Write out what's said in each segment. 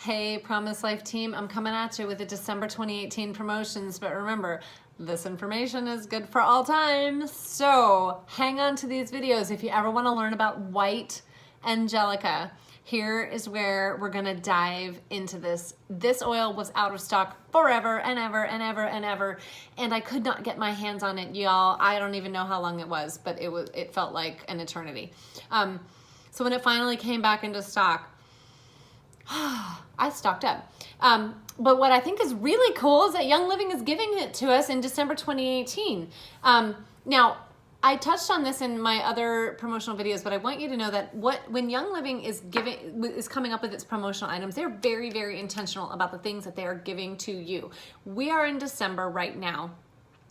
Hey, Promise Life team, I'm coming at you with the December 2018 promotions, but remember, this information is good for all time. So hang on to these videos if you ever want to learn about white Angelica. Here is where we're gonna dive into this. This oil was out of stock forever and ever and ever and ever, and I could not get my hands on it, y'all. I don't even know how long it was, but it felt like an eternity. So when it finally came back into stock, I stocked up. But what I think is really cool is that Young Living is giving it to us in December 2018. Now, I touched on this in my other promotional videos, but I want you to know that when Young Living is coming up with its promotional items, they're very, very intentional about the things that they are giving to you. We are in December right now.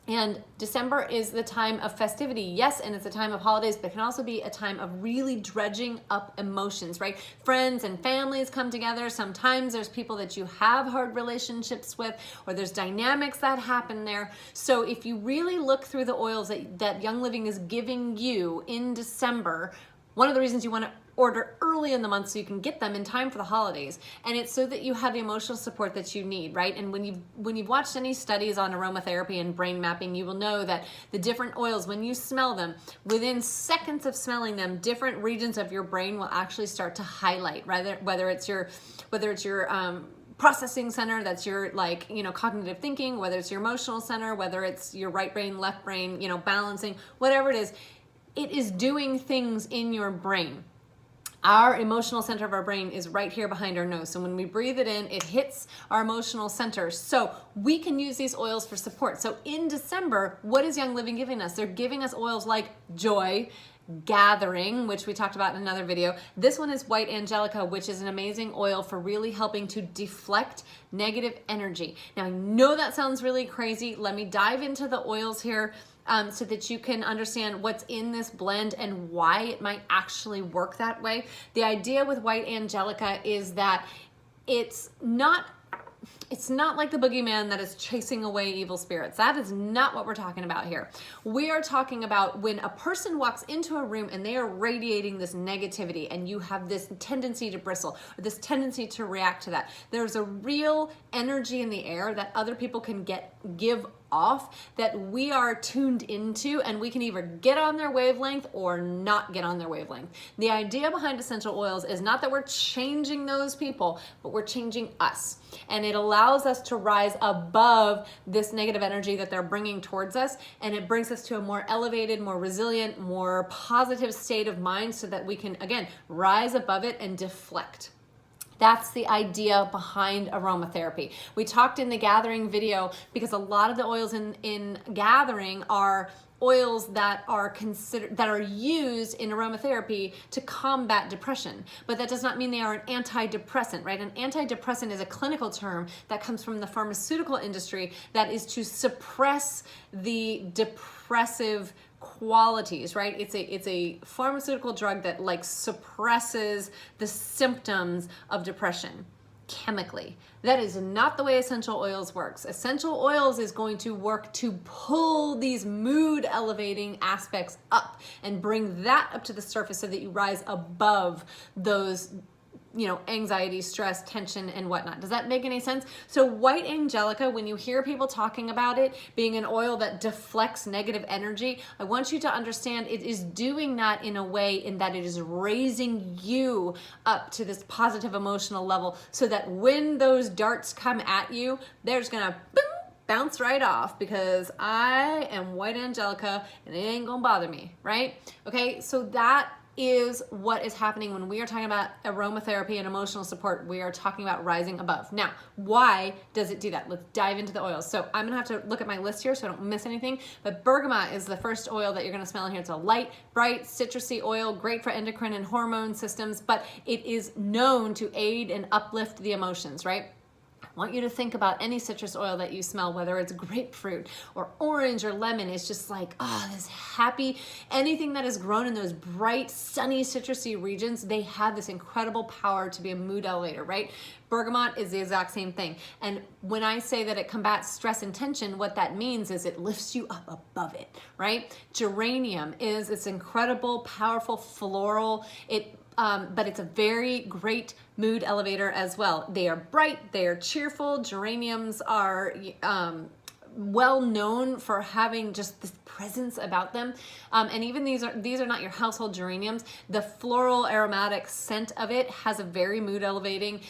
And December is the time of festivity, yes, and it's a time of holidays, but it can also be a time of really dredging up emotions, right? Friends and families come together. Sometimes there's people that you have hard relationships with, or there's dynamics that happen there. So if you really look through the oils that Young Living is giving you in December, one of the reasons you want to order early in the month so you can get them in time for the holidays, and it's so that you have the emotional support that you need, right? And when you've watched any studies on aromatherapy and brain mapping, you will know that the different oils, when you smell them, within seconds of smelling them, different regions of your brain will actually start to highlight, right? Whether it's your processing center, that's your cognitive thinking, whether it's your emotional center, whether it's your right brain, left brain, balancing, whatever it is doing things in your brain. Our emotional center of our brain is right here behind our nose. So when we breathe it in, it hits our emotional center. So we can use these oils for support. So in December, what is Young Living giving us? They're giving us oils like Joy, Gathering, which we talked about in another video. This one is White Angelica, which is an amazing oil for really helping to deflect negative energy. Now, I know that sounds really crazy. Let me dive into the oils here so that you can understand what's in this blend and why it might actually work that way. The idea with White Angelica is that it's not like the boogeyman that is chasing away evil spirits. That is not what we're talking about here. We are talking about when a person walks into a room and they are radiating this negativity, and you have this tendency to bristle or this tendency to react to that. There's a real energy in the air that other people can give off that we are tuned into, and we can either get on their wavelength or not get on their wavelength. The idea behind essential oils is not that we're changing those people, but we're changing us. And it allows us to rise above this negative energy that they're bringing towards us, and it brings us to a more elevated, more resilient, more positive state of mind so that we can, again, rise above it and deflect. That's the idea behind aromatherapy. We talked in the Gathering video because a lot of the oils in Gathering are oils that are used in aromatherapy to combat depression. But that does not mean they are an antidepressant, right? An antidepressant is a clinical term that comes from the pharmaceutical industry that is to suppress the depressive qualities, right? It's a pharmaceutical drug that suppresses the symptoms of depression chemically. That is not the way essential oils works. Essential oils is going to work to pull these mood elevating aspects up and bring that up to the surface so that you rise above those anxiety, stress, tension, and whatnot. Does that make any sense? So White Angelica, when you hear people talking about it being an oil that deflects negative energy, I want you to understand it is doing that in a way in that it is raising you up to this positive emotional level so that when those darts come at you, they're just gonna bounce right off because I am White Angelica and it ain't gonna bother me, right? Okay, so that is what is happening when we are talking about aromatherapy and emotional support. We are talking about rising above. Now, why does it do that? Let's dive into the oils. So I'm gonna have to look at my list here so I don't miss anything, but bergamot is the first oil that you're gonna smell in here. It's a light, bright, citrusy oil, great for endocrine and hormone systems, but it is known to aid and uplift the emotions, right? I want you to think about any citrus oil that you smell, whether it's grapefruit or orange or lemon. It's just like, this happy, anything that is grown in those bright, sunny, citrusy regions, they have this incredible power to be a mood elevator, right? Bergamot is the exact same thing. And when I say that it combats stress and tension, what that means is it lifts you up above it, right? Geranium is this incredible, powerful floral. It but it's a very great mood elevator as well. They are bright, they are cheerful. Geraniums are well known for having just this presence about them, and even these are not your household geraniums. The floral aromatic scent of it has a very mood elevating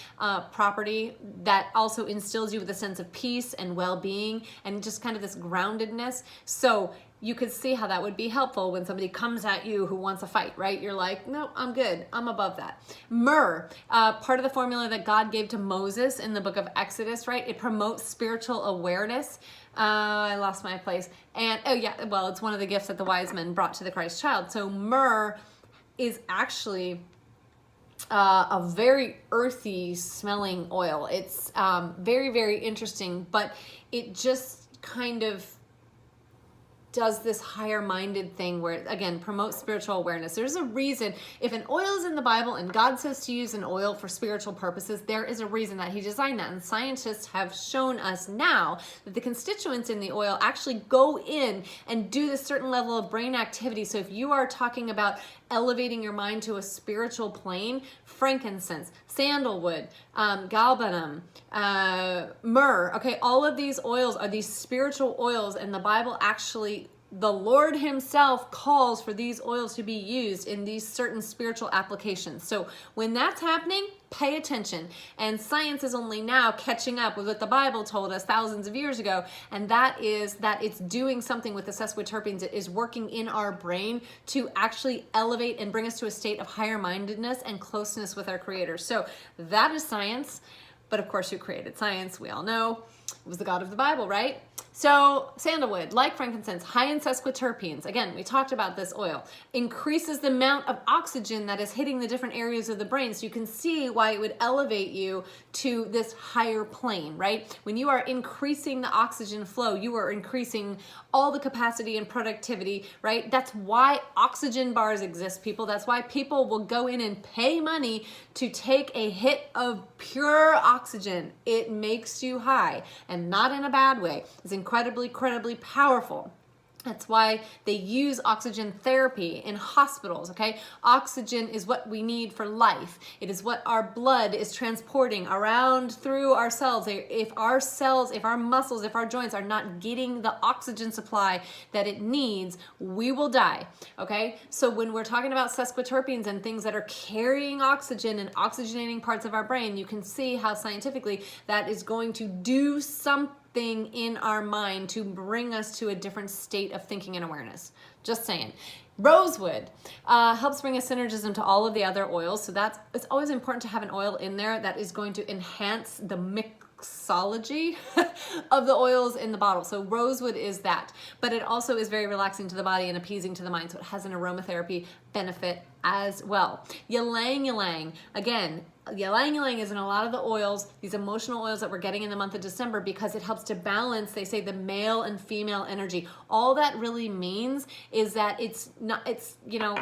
property that also instills you with a sense of peace and well-being and just kind of this groundedness. So you could see how that would be helpful when somebody comes at you who wants a fight, right? You're like, no, I'm good. I'm above that. Myrrh, part of the formula that God gave to Moses in the book of Exodus, right? It promotes spiritual awareness. I lost my place. And, oh yeah, well, it's one of the gifts that the wise men brought to the Christ child. So myrrh is actually a very earthy smelling oil. It's very, very interesting, but it just kind of does this higher minded thing where it, again, promotes spiritual awareness. There's a reason, if an oil is in the Bible and God says to use an oil for spiritual purposes, there is a reason that he designed that. And scientists have shown us now that the constituents in the oil actually go in and do this certain level of brain activity. So if you are talking about elevating your mind to a spiritual plane, frankincense, sandalwood, galbanum, myrrh, okay, all of these oils are these spiritual oils, and the Bible actually, the Lord himself calls for these oils to be used in these certain spiritual applications. So when that's happening, pay attention. And science is only now catching up with what the Bible told us thousands of years ago, and that is that it's doing something with the sesquiterpenes. It is working in our brain to actually elevate and bring us to a state of higher mindedness and closeness with our Creator. So that is science. But of course, who created science? We all know it was the God of the Bible, right? So sandalwood, like frankincense, high in sesquiterpenes, again, we talked about this oil, increases the amount of oxygen that is hitting the different areas of the brain. So you can see why it would elevate you to this higher plane, right? When you are increasing the oxygen flow, you are increasing all the capacity and productivity, right? That's why oxygen bars exist, people. That's why people will go in and pay money to take a hit of pure oxygen. It makes you high, and not in a bad way. It's incredibly powerful. That's why they use oxygen therapy in hospitals, okay? Oxygen is what we need for life. It is what our blood is transporting around through our cells. If our cells, if our muscles, if our joints are not getting the oxygen supply that it needs, we will die, okay? So when we're talking about sesquiterpenes and things that are carrying oxygen and oxygenating parts of our brain, you can see how scientifically that is going to do something in our mind to bring us to a different state of thinking and awareness. Just saying. Rosewood helps bring a synergism to all of the other oils. So it's always important to have an oil in there that is going to enhance the mixology of the oils in the bottle. So rosewood is that, but it also is very relaxing to the body and appeasing to the mind. So it has an aromatherapy benefit as well. Ylang ylang, again, ylang ylang is in a lot of the oils, these emotional oils that we're getting in the month of December, because it helps to balance, they say, the male and female energy. All that really means is that it's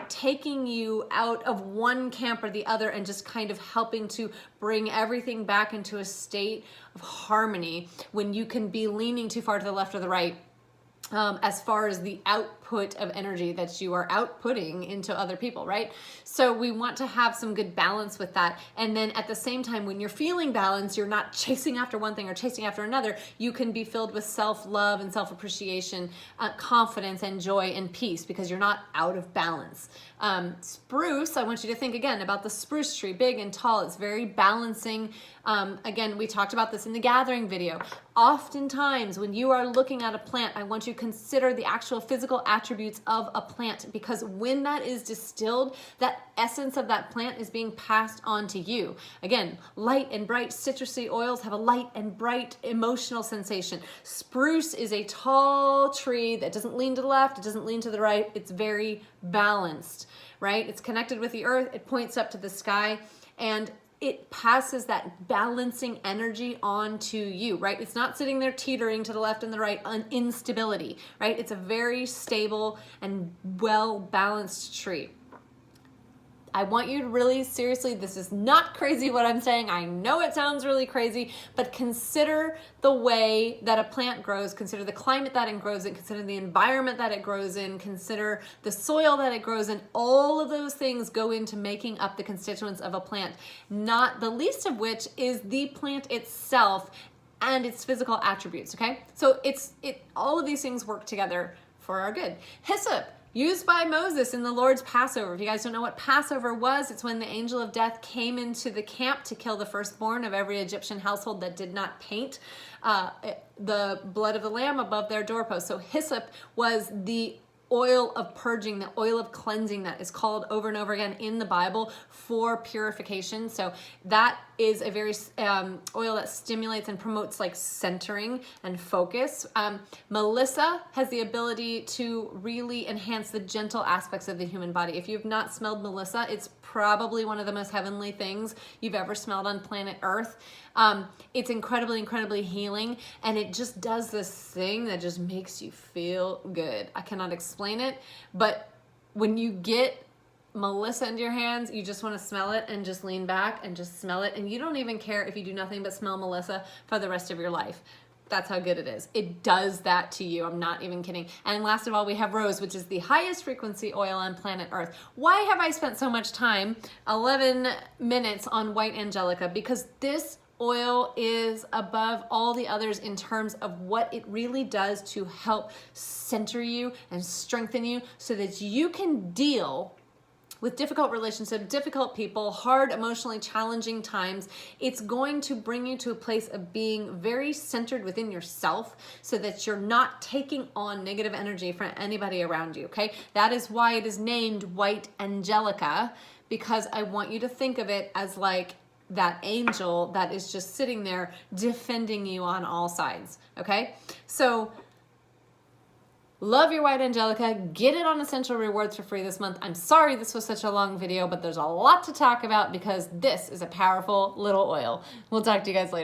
taking you out of one camp or the other and just kind of helping to bring everything back into a state of harmony when you can be leaning too far to the left or the right. As far as the output of energy that you are outputting into other people, right? So we want to have some good balance with that. And then at the same time, when you're feeling balanced, you're not chasing after one thing or chasing after another. You can be filled with self-love and self-appreciation, confidence and joy and peace, because you're not out of balance. Spruce, I want you to think again about the spruce tree, big and tall. It's very balancing. Again, we talked about this in the gathering video. Oftentimes, when you are looking at a plant, I want you to consider the actual physical attributes of a plant, because when that is distilled, that essence of that plant is being passed on to you. Again, light and bright citrusy oils have a light and bright emotional sensation. Spruce is a tall tree that doesn't lean to the left, it doesn't lean to the right. It's very balanced, right? It's connected with the earth, it points up to the sky, and it passes that balancing energy on to you, right? It's not sitting there teetering to the left and the right on instability, right? It's a very stable and well-balanced tree. I want you to really seriously, this is not crazy what I'm saying. I know it sounds really crazy, but consider the way that a plant grows, consider the climate that it grows in, consider the environment that it grows in, consider the soil that it grows in. All of those things go into making up the constituents of a plant, not the least of which is the plant itself and its physical attributes, okay? So all of these things work together for our good. Hyssop, used by Moses in the Lord's Passover. If you guys don't know what Passover was, it's when the angel of death came into the camp to kill the firstborn of every Egyptian household that did not paint the blood of the lamb above their doorpost. So hyssop was the oil of purging, the oil of cleansing that is called over and over again in the Bible for purification. So that is a very oil that stimulates and promotes like centering and focus. Melissa has the ability to really enhance the gentle aspects of the human body. If you've not smelled Melissa, it's probably one of the most heavenly things you've ever smelled on planet Earth. It's incredibly, incredibly healing, and it just does this thing that just makes you feel good. I cannot explain it, but when you get Melissa into your hands, you just want to smell it and just lean back and just smell it, and you don't even care if you do nothing but smell Melissa for the rest of your life. That's how good it is. It does that to you. I'm not even kidding. And last of all, we have rose, which is the highest frequency oil on planet Earth. Why have I spent so much time, 11 minutes, on white Angelica? Because this oil is above all the others in terms of what it really does to help center you and strengthen you so that you can deal with difficult relationships, difficult people, hard, emotionally challenging times. It's going to bring you to a place of being very centered within yourself so that you're not taking on negative energy from anybody around you, okay? That is why it is named White Angelica, because I want you to think of it as like that angel that is just sitting there defending you on all sides, okay? So love your white Angelica. Get it on Essential Rewards for free this month. I'm sorry this was such a long video, but there's a lot to talk about because this is a powerful little oil. We'll talk to you guys later.